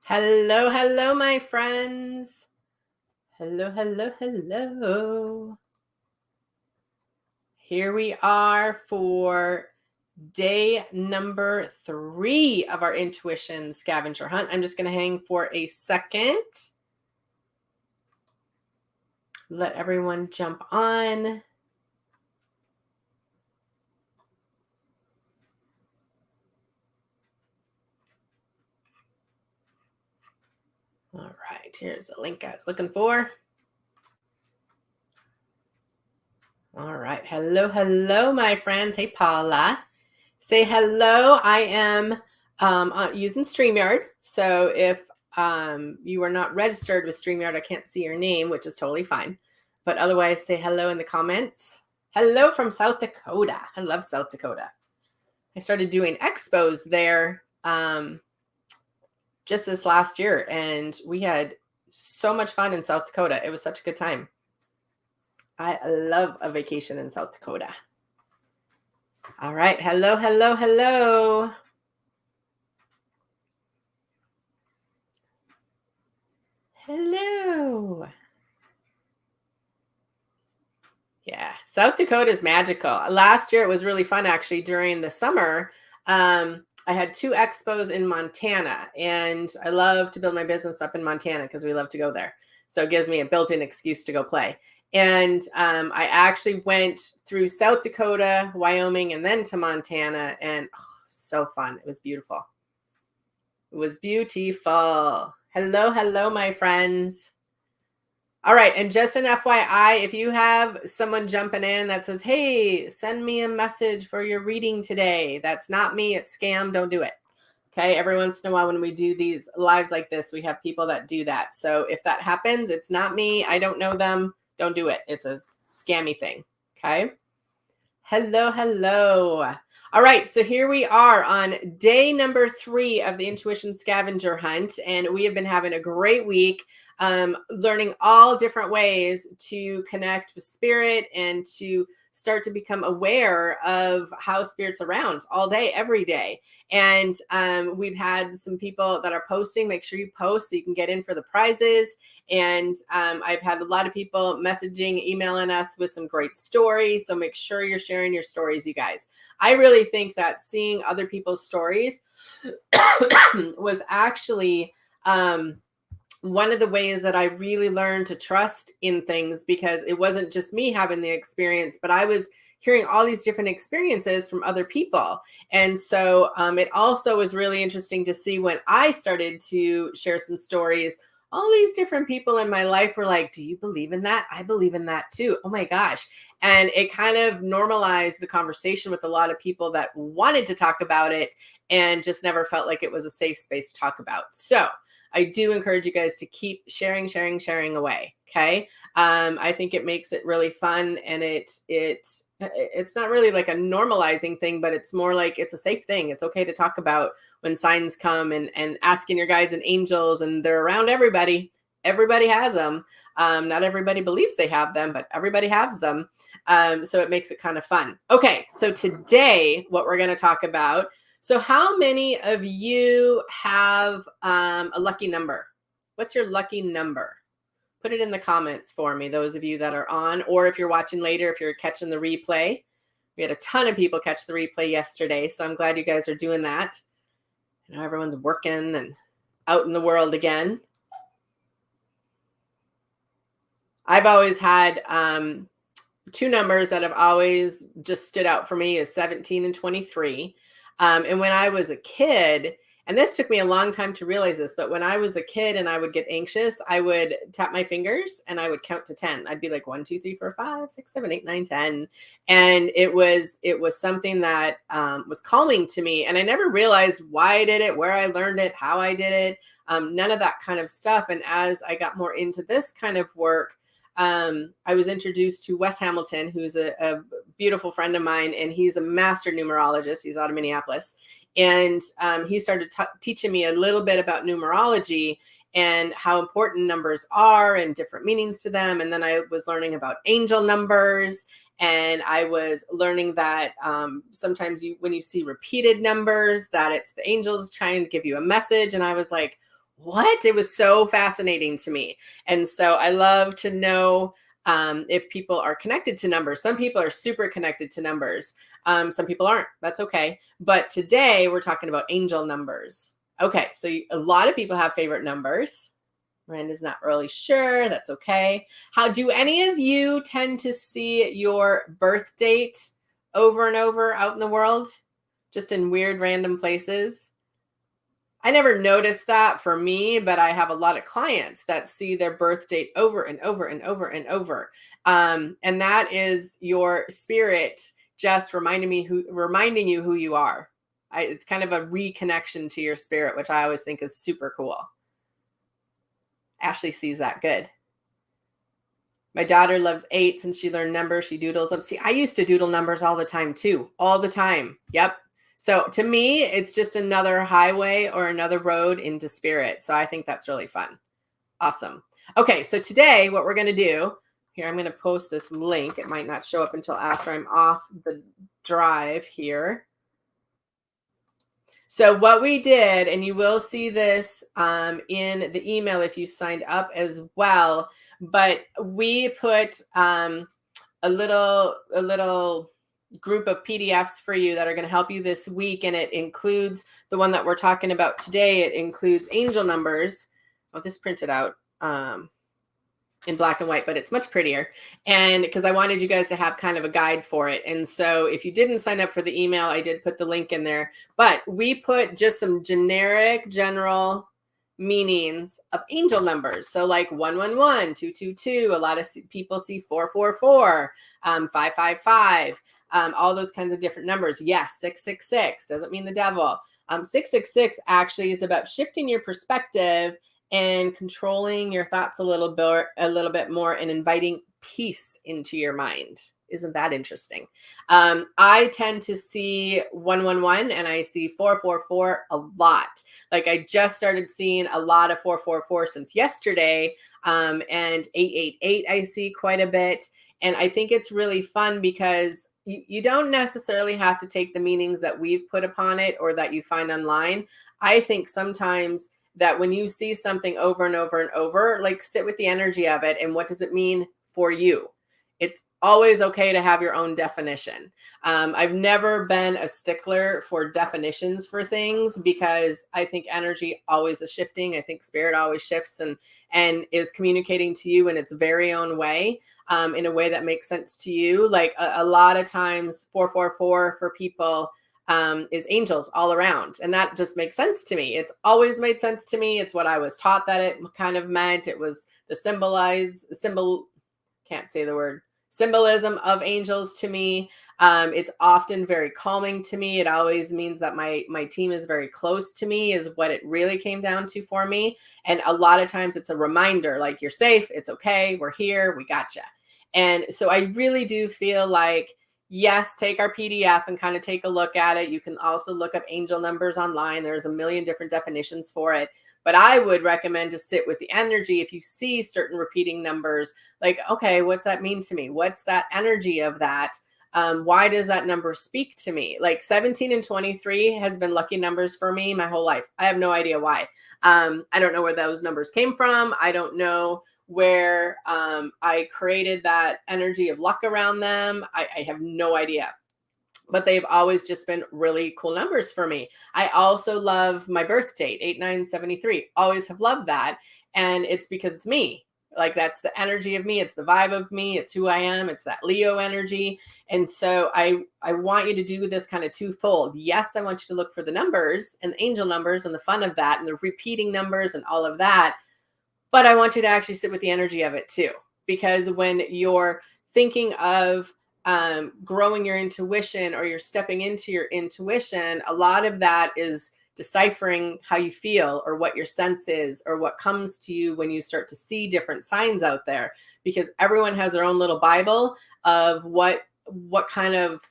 Hello, hello, my friends. Hello, hello, hello. Here we are for day number 3 of our Intuition Scavenger Hunt. I'm just going to hang for a second. Let everyone jump on. All right, here's the link I was looking for. All right, hello, hello, my friends. Hey, Paula. Say hello. I am using StreamYard. So if you are not registered with StreamYard, I can't see your name, which is totally fine. But otherwise, say hello in the comments. Hello from South Dakota. I love South Dakota. I started doing expos there just this last year, and we had so much fun in South Dakota. It was such a good time. I love a vacation in South Dakota. All right. Hello, hello, hello. Hello. Yeah, South Dakota is magical. Last year it was really fun actually during the summer. I had 2 expos in Montana, and I love to build my business up in Montana because we love to go there. So it gives me a built-in excuse to go play. And I actually went through South Dakota, Wyoming, and then to Montana, and so fun. It was beautiful. It was beautiful. Hello, hello, my friends. All right. And just an FYI, if you have someone jumping in that says, hey, send me a message for your reading today, that's not me. It's scam. Don't do it. Okay. Every once in a while, when we do these lives like this, we have people that do that. So if that happens, it's not me. I don't know them. Don't do it. It's a scammy thing. Okay. Hello, hello. All right, so here we are on day number 3 of the Intuition Scavenger Hunt, and we have been having a great week, learning all different ways to connect with spirit and to start to become aware of how spirit's around all day, every day. And we've had some people that are posting. Make sure you post so you can get in for the prizes. And I've had a lot of people messaging, emailing us with some great stories. So make sure you're sharing your stories, you guys. I really think that seeing other people's stories was actually one of the ways that I really learned to trust in things, because it wasn't just me having the experience, but I was hearing all these different experiences from other people. And so it also was really interesting to see when I started to share some stories, all these different people in my life were like, do you believe in that? I believe in that too. Oh my gosh. And it kind of normalized the conversation with a lot of people that wanted to talk about it and just never felt like it was a safe space to talk about. So I do encourage you guys to keep sharing away. Okay. I think it makes it really fun, and it's not really like a normalizing thing, but it's more like it's a safe thing. It's okay to talk about when signs come, and asking your guides and angels, and they're around everybody. Everybody has them. Not everybody believes they have them, but everybody has them. So it makes it kind of fun. Okay. So today, what we're going to talk about. So how many of you have a lucky number? What's your lucky number? Put it in the comments for me, those of you that are on, or if you're watching later, if you're catching the replay. We had a ton of people catch the replay yesterday, so I'm glad you guys are doing that. I know everyone's working and out in the world again. I've always had 2 numbers that have always just stood out for me is 17 and 23. And when I was a kid, and this took me a long time to realize this, but when I was a kid and I would get anxious, I would tap my fingers and I would count to 10. I'd be like 1, 2, 3, 4, 5, 6, 7, 8, 9, 10. And it was something that was calming to me. And I never realized why I did it, where I learned it, how I did it, none of that kind of stuff. And as I got more into this kind of work, I was introduced to Wes Hamilton, who's a beautiful friend of mine, and he's a master numerologist. He's out of Minneapolis. And he started teaching me a little bit about numerology and how important numbers are and different meanings to them. And then I was learning about angel numbers, and I was learning that sometimes when you see repeated numbers, that it's the angels trying to give you a message. And I was like, what? It was so fascinating to me. And so I love to know if people are connected to numbers. Some people are super connected to numbers. Some people aren't. That's okay. But today we're talking about angel numbers. Okay, so a lot of people have favorite numbers. Miranda's not really sure. That's okay. How do any of you tend to see your birth date over and over out in the world, just in weird random places? I never noticed that for me, but I have a lot of clients that see their birth date over and over and over and over. And that is your spirit just reminding you who you are. It's kind of a reconnection to your spirit, which I always think is super cool. Ashley sees that. Good. My daughter loves 8 since she learned numbers. She doodles them. See, I used to doodle numbers all the time too. All the time. Yep. So to me, it's just another highway or another road into spirit. So I think that's really fun. Awesome. Okay, so today what we're going to do, here I'm going to post this link. It might not show up until after I'm off the drive here. So what we did, and you will see this in the email if you signed up as well, but we put a little group of PDFs for you that are going to help you this week. And it includes the one that we're talking about today. It includes angel numbers. Oh, this printed out in black and white, but it's much prettier. And because I wanted you guys to have kind of a guide for it. And so if you didn't sign up for the email, I did put the link in there, but we put just some generic, general meanings of angel numbers. So like 111, 222, a lot of people see 444, 555, all those kinds of different numbers. Yes, 666 doesn't mean the devil. 666 actually is about shifting your perspective and controlling your thoughts a little bit more and inviting peace into your mind. Isn't that interesting? I tend to see 111 and I see 444 a lot. Like I just started seeing a lot of 444 since yesterday, and 888 I see quite a bit. And I think it's really fun because you don't necessarily have to take the meanings that we've put upon it or that you find online. I think sometimes that when you see something over and over and over, like sit with the energy of it and what does it mean for you? It's always okay to have your own definition. I've never been a stickler for definitions for things because I think energy always is shifting. I think spirit always shifts and is communicating to you in its very own way, in a way that makes sense to you. Like a lot of times 444 for people is angels all around. And that just makes sense to me. It's always made sense to me. It's what I was taught that it kind of meant. It was the symbolism of angels to me. It's often very calming to me. It always means that my team is very close to me is what it really came down to for me. And a lot of times it's a reminder, like you're safe. It's okay. We're here. We gotcha. And so I really do feel like, yes, take our PDF and kind of take a look at it. You can also look up angel numbers online. There's a million different definitions for it. But I would recommend to sit with the energy. If you see certain repeating numbers, like, okay, what's that mean to me? What's that energy of that? Why does that number speak to me? Like 17 and 23 has been lucky numbers for me my whole life. I have no idea why. I don't know where those numbers came from. I don't know where I created that energy of luck around them. I have no idea, but they've always just been really cool numbers for me. I also love my birth date, 8973. Always have loved that. And it's because it's me. Like that's the energy of me. It's the vibe of me. It's who I am. It's that Leo energy. And so I want you to do this kind of twofold. Yes, I want you to look for the numbers and the angel numbers and the fun of that and the repeating numbers and all of that. But I want you to actually sit with the energy of it too, because when you're thinking of growing your intuition or you're stepping into your intuition, a lot of that is deciphering how you feel or what your sense is or what comes to you when you start to see different signs out there, because everyone has their own little Bible of what kind of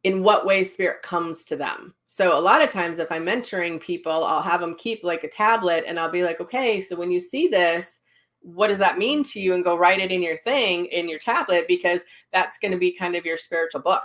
in what way spirit comes to them. So a lot of times if I'm mentoring people, I'll have them keep like a tablet and I'll be like, okay, so when you see this, what does that mean to you? And go write it in your tablet, because that's going to be kind of your spiritual book.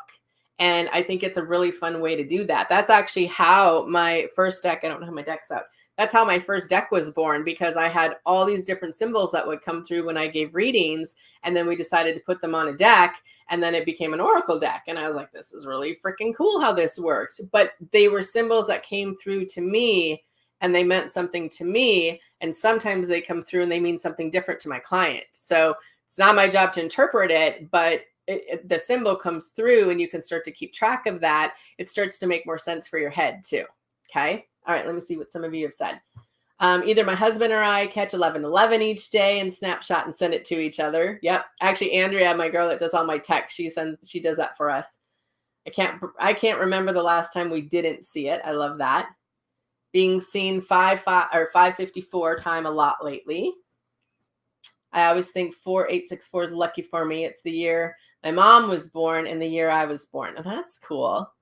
And I think it's a really fun way to do that. That's actually how my first deck, I don't have my decks out. That's how my first deck was born, because I had all these different symbols that would come through when I gave readings. And then we decided to put them on a deck, and then it became an oracle deck. And I was like, this is really freaking cool how this worked. But they were symbols that came through to me, and they meant something to me. And sometimes they come through and they mean something different to my client. So it's not my job to interpret it, but the symbol comes through and you can start to keep track of that. It starts to make more sense for your head too. Okay. All right. Let me see what some of you have said. Either my husband or I catch 11:11 each day and snapshot and send it to each other. Yep. Actually, Andrea, my girl that does all my text, she does that for us. I can't remember the last time we didn't see it. I love that. Being seen 554 time a lot lately. I always think 4864 is lucky for me. It's the year my mom was born and the year I was born. Oh, that's cool.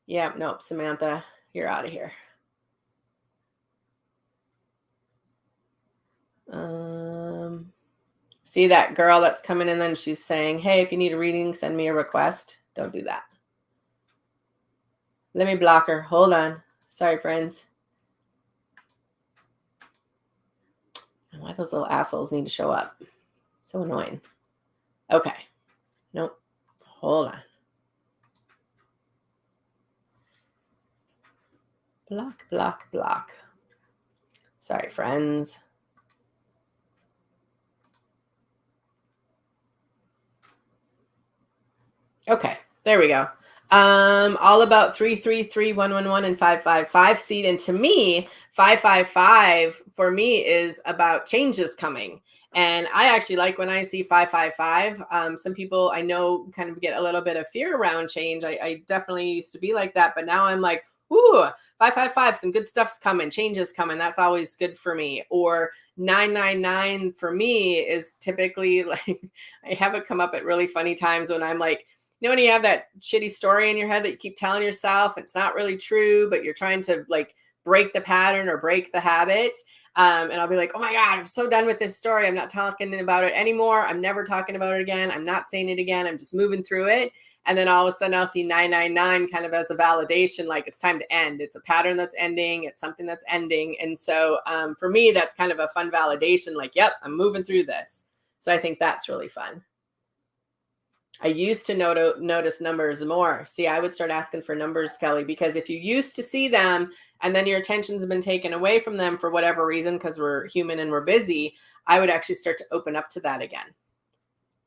Yeah, nope, Samantha, you're out of here. See that girl that's coming in, then she's saying, hey, if you need a reading, send me a request. Don't do that. Let me block her. Hold on. Sorry, friends. Why those little assholes need to show up? So annoying. Okay. Nope. Hold on. Block, block, block. Sorry, friends. Okay, there we go. All about 333, 111, and 555 seed. And to me, 555 for me is about changes coming. And I actually like when I see 555. Some people I know kind of get a little bit of fear around change. I definitely used to be like that, but now I'm like, ooh, 555, some good stuff's coming, changes coming. That's always good for me. Or 999 for me is typically like, I have it come up at really funny times when I'm like, you know, when you have that shitty story in your head that you keep telling yourself, it's not really true, but you're trying to like break the pattern or break the habit. And I'll be like, oh my God, I'm so done with this story. I'm not talking about it anymore. I'm never talking about it again. I'm not saying it again. I'm just moving through it. And then all of a sudden I'll see 999 kind of as a validation, like it's time to end. It's a pattern that's ending. It's something that's ending. And so for me, that's kind of a fun validation, like, yep, I'm moving through this. So I think that's really fun. I used to notice numbers more. See, I would start asking for numbers, Kelly, because if you used to see them and then your attention's been taken away from them for whatever reason, because we're human and we're busy, I would actually start to open up to that again.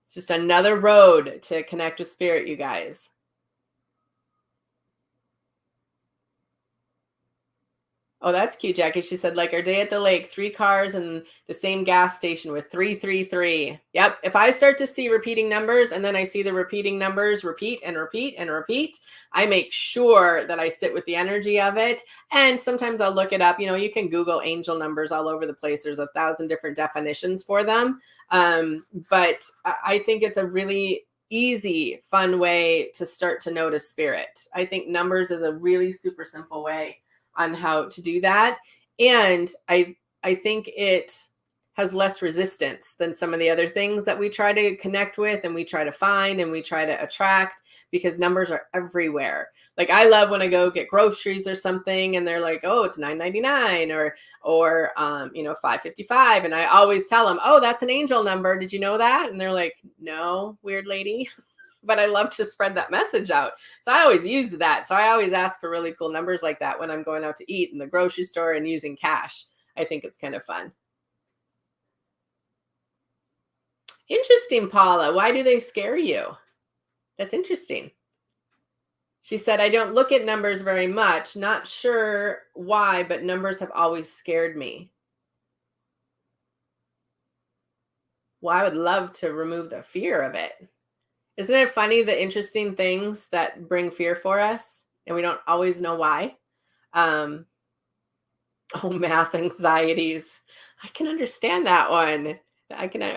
It's just another road to connect with spirit, you guys. Oh, that's cute, Jackie. She said, like our day at the lake, 3 cars and the same gas station with 333. Yep. If I start to see repeating numbers and then I see the repeating numbers repeat and repeat and repeat, I make sure that I sit with the energy of it. And sometimes I'll look it up. You know, you can Google angel numbers all over the place. There's 1,000 different definitions for them. But I think it's a really easy, fun way to start to notice spirit. I think numbers is a really super simple way on how to do that. And I think it has less resistance than some of the other things that we try to connect with and we try to find and we try to attract, because numbers are everywhere. Like I love when I go get groceries or something and they're like, oh, it's $9.99 or 555. And I always tell them, oh, that's an angel number. Did you know that? And they're like, no, weird lady. But I love to spread that message out. So I always use that. So I always ask for really cool numbers like that when I'm going out to eat in the grocery store and using cash. I think it's kind of fun. Interesting, Paula. Why do they scare you? That's interesting. She said, I don't look at numbers very much. Not sure why, but numbers have always scared me. Well, I would love to remove the fear of it. Isn't it funny, the interesting things that bring fear for us and we don't always know why? Oh, math anxieties. I can understand that one.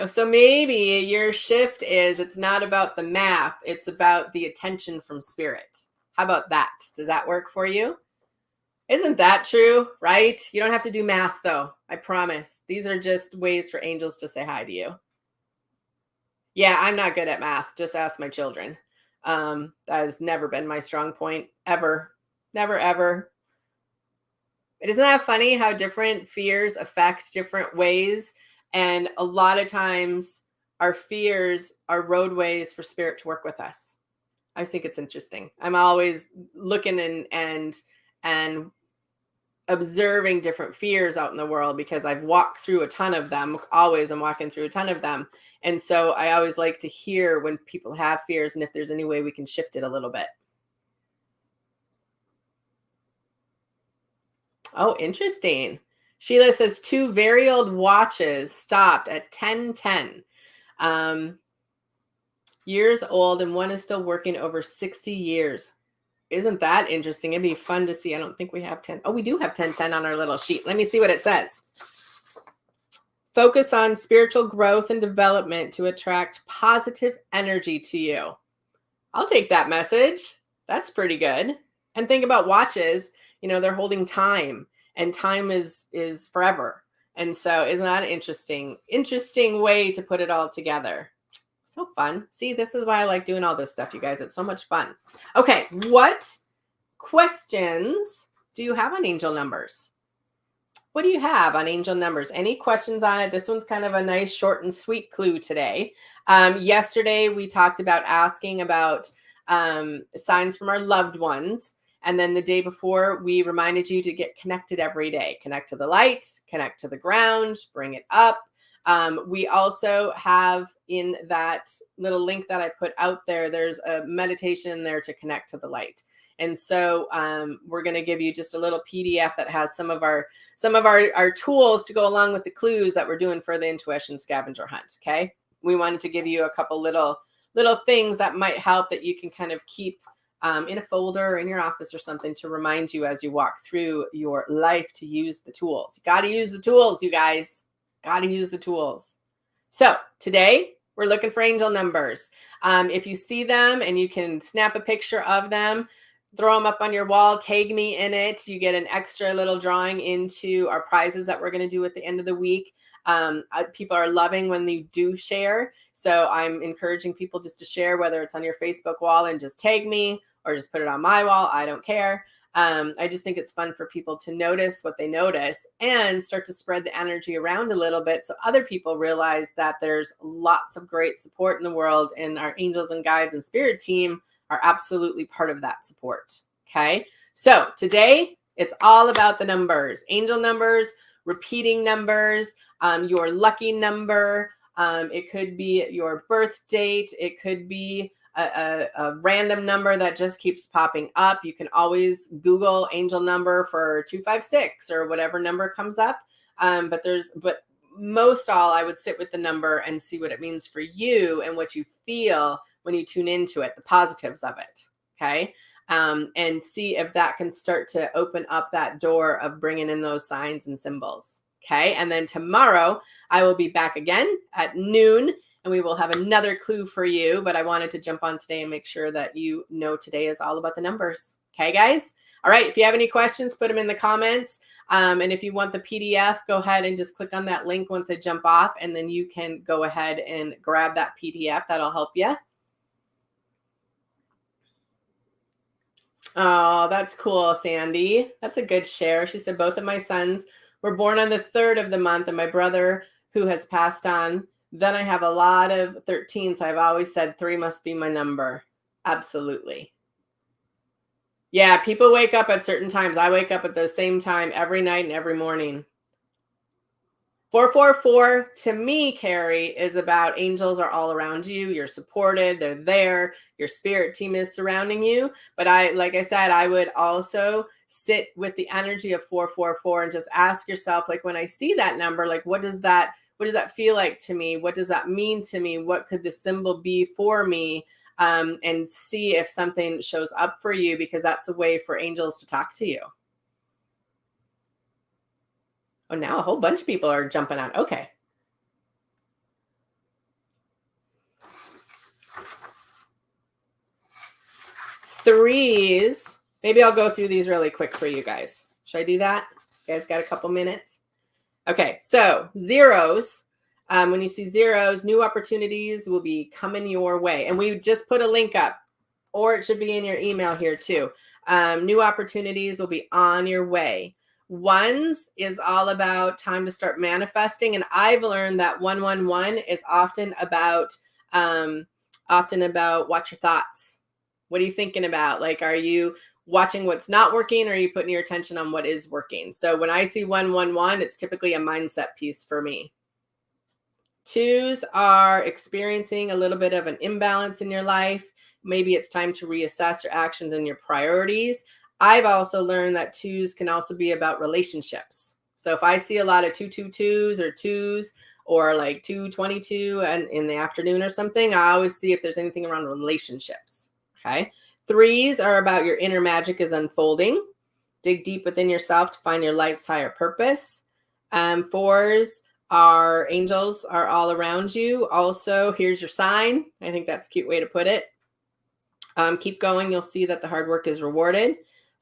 So maybe your shift is it's not about the math, it's about the attention from spirit. How about that? Does that work for you? Isn't that true, right? You don't have to do math though. I promise. These are just ways for angels to say hi to you. Yeah, I'm not good at math. Just ask my children. That has never been my strong point ever. Never, ever. Isn't that funny how different fears affect different ways? And a lot of times our fears are roadways for spirit to work with us. I think it's interesting. I'm always looking and observing different fears out in the world because I've walked through a ton of them. Always I'm walking through a ton of them. And so I always like to hear when people have fears and if there's any way we can shift it a little bit. Oh, interesting. Sheila says 2 very old watches stopped at 10:10. Years old, and one is still working over 60 years. Isn't that interesting? It'd be fun to see. I don't think we have 10. Oh, we do have 10:10 on our little sheet. Let me see what it says. Focus on spiritual growth and development to attract positive energy to you. I'll take that message. That's pretty good. And think about watches, they're holding time, and time is forever. And so isn't that an interesting way to put it all together? So fun. See, this is why I like doing all this stuff, you guys. It's so much fun. Okay, what questions do you have on angel numbers? What do you have on angel numbers? Any questions on it? This one's kind of a nice short and sweet clue today. Yesterday, we talked about asking about signs from our loved ones. And then the day before, we reminded you to get connected every day. Connect to the light, connect to the ground, bring it up. We also have in that little link that I put out there, there's a meditation there to connect to the light. And so we're going to give you just a little PDF that has some of our tools to go along with the clues that we're doing for the Intuition Scavenger Hunt. Okay. We wanted to give you a couple little things that might help that you can kind of keep in a folder or in your office or something to remind you as you walk through your life to use the tools. You got to use the tools, you guys. Got to use the tools. So today we're looking for angel numbers. If you see them and you can snap a picture of them, throw them up on your wall, tag me in it. You get an extra little drawing into our prizes that we're going to do at the end of the week. People are loving when you do share. So I'm encouraging people just to share, whether it's on your Facebook wall and just tag me or just put it on my wall. I don't care. I just think it's fun for people to notice what they notice and start to spread the energy around a little bit so other people realize that there's lots of great support in the world, and our angels and guides and spirit team are absolutely part of that support. Okay. So today it's all about the numbers, angel numbers, repeating numbers, your lucky number. It could be your birth date. It could be a random number that just keeps popping up. You can always Google angel number for 256 or whatever number comes up. But most all, I would sit with the number and see what it means for you and what you feel when you tune into it, the positives of it. Okay. And see if that can start to open up that door of bringing in those signs and symbols. Okay. And then tomorrow I will be back again at noon, and we will have another clue for you. But I wanted to jump on today and make sure that you know today is all about the numbers. Okay, guys? All right. If you have any questions, put them in the comments. And if you want the PDF, go ahead and just click on that link once I jump off, and then you can go ahead and grab that PDF. That'll help you. Oh, that's cool, Sandy. That's a good share. She said, both of my sons were born on the 3rd of the month, and my brother, who has passed on. Then I have a lot of 13, so I've always said 3 must be my number. Absolutely. Yeah, people wake up at certain times. I wake up at the same time every night and every morning. 444 to me, Carrie, is about angels are all around you. You're supported. They're there. Your spirit team is surrounding you. But like I said, I would also sit with the energy of 444 and just ask yourself, like, when I see that number, like, what does that feel like to me? What does that mean to me? What could the symbol be for me? And see if something shows up for you, because that's a way for angels to talk to you. Oh, now a whole bunch of people are jumping on. Okay. Threes. Maybe I'll go through these really quick for you guys. Should I do that? You guys got a couple minutes? Okay. So zeros. When you see zeros, new opportunities will be coming your way. And we just put a link up, or it should be in your email here too. New opportunities will be on your way. Ones is all about time to start manifesting. And I've learned that 111 is often about watch your thoughts. What are you thinking about? Like, are you watching what's not working, or are you putting your attention on what is working? So when I see 111, it's typically a mindset piece for me. Twos are experiencing a little bit of an imbalance in your life. Maybe it's time to reassess your actions and your priorities. I've also learned that twos can also be about relationships. So if I see a lot of 222s or twos, or like 222 and in the afternoon or something, I always see if there's anything around relationships. Okay. Threes are about your inner magic is unfolding. Dig deep within yourself to find your life's higher purpose. Fours are angels are all around you. Also, here's your sign. I think that's a cute way to put it. Keep going. You'll see that the hard work is rewarded.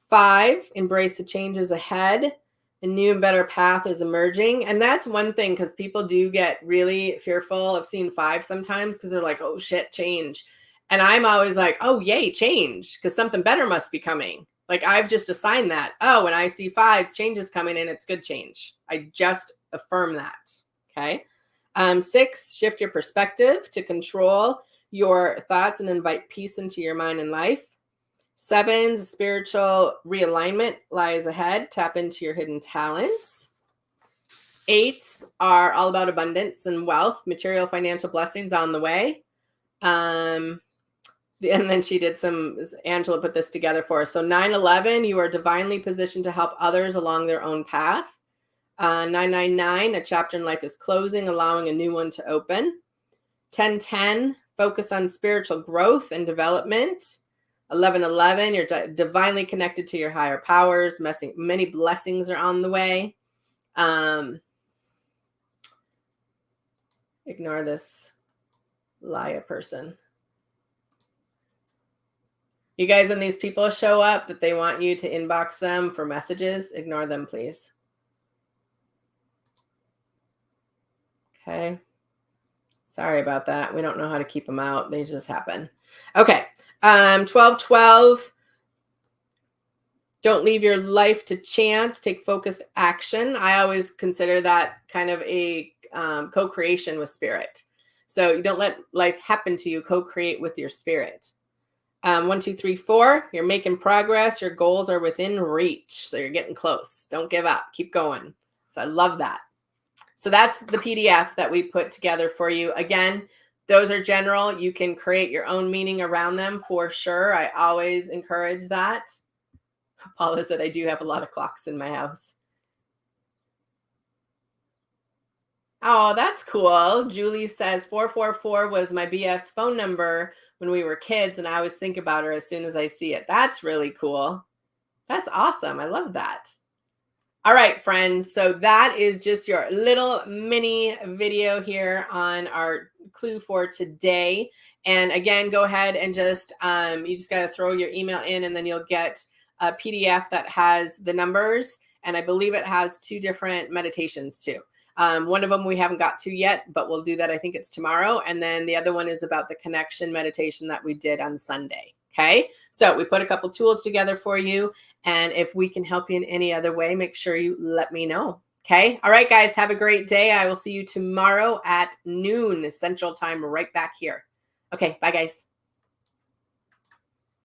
5, embrace the changes ahead. A new and better path is emerging. And that's one thing, because people do get really fearful of seeing 5 sometimes, because they're like, oh shit, change. And I'm always like, oh, yay, change, because something better must be coming. Like, I've just assigned that. Oh, when I see 5s, change is coming in, it's good change. I just affirm that. Okay. 6, shift your perspective to control your thoughts and invite peace into your mind and life. 7's spiritual realignment lies ahead. Tap into your hidden talents. 8s are all about abundance and wealth, material financial blessings on the way. And then she did Angela put this together for us. So 9/11, you are divinely positioned to help others along their own path. 999, a chapter in life is closing, allowing a new one to open. 1010, focus on spiritual growth and development. 1111, you're divinely connected to your higher powers. Many blessings are on the way. Ignore this Laya person. You guys, when these people show up that they want you to inbox them for messages, ignore them, please. Okay. Sorry about that. We don't know how to keep them out. They just happen. Okay. 1212. Don't leave your life to chance. Take focused action. I always consider that kind of a co-creation with spirit. So you don't let life happen to you. Co-create with your spirit. 1, 2, 3, 4. You're making progress. Your goals are within reach. So you're getting close. Don't give up. Keep going. So I love that. So that's the PDF that we put together for you. Again, those are general. You can create your own meaning around them for sure. I always encourage that. Paula said, I do have a lot of clocks in my house. Oh, that's cool. Julie says 444 was my BF's phone number when we were kids, and I always think about her as soon as I see it. That's really cool. That's awesome. I love that. All right, friends. So that is just your little mini video here on our clue for today. And again, go ahead and just, you just got to throw your email in, and then you'll get a PDF that has the numbers. And I believe it has 2 different meditations too. One of them we haven't got to yet, but we'll do that. I think it's tomorrow. And then the other one is about the connection meditation that we did on Sunday. Okay. So we put a couple tools together for you. And if we can help you in any other way, make sure you let me know. Okay. All right, guys, have a great day. I will see you tomorrow at noon Central Time right back here. Okay. Bye, guys.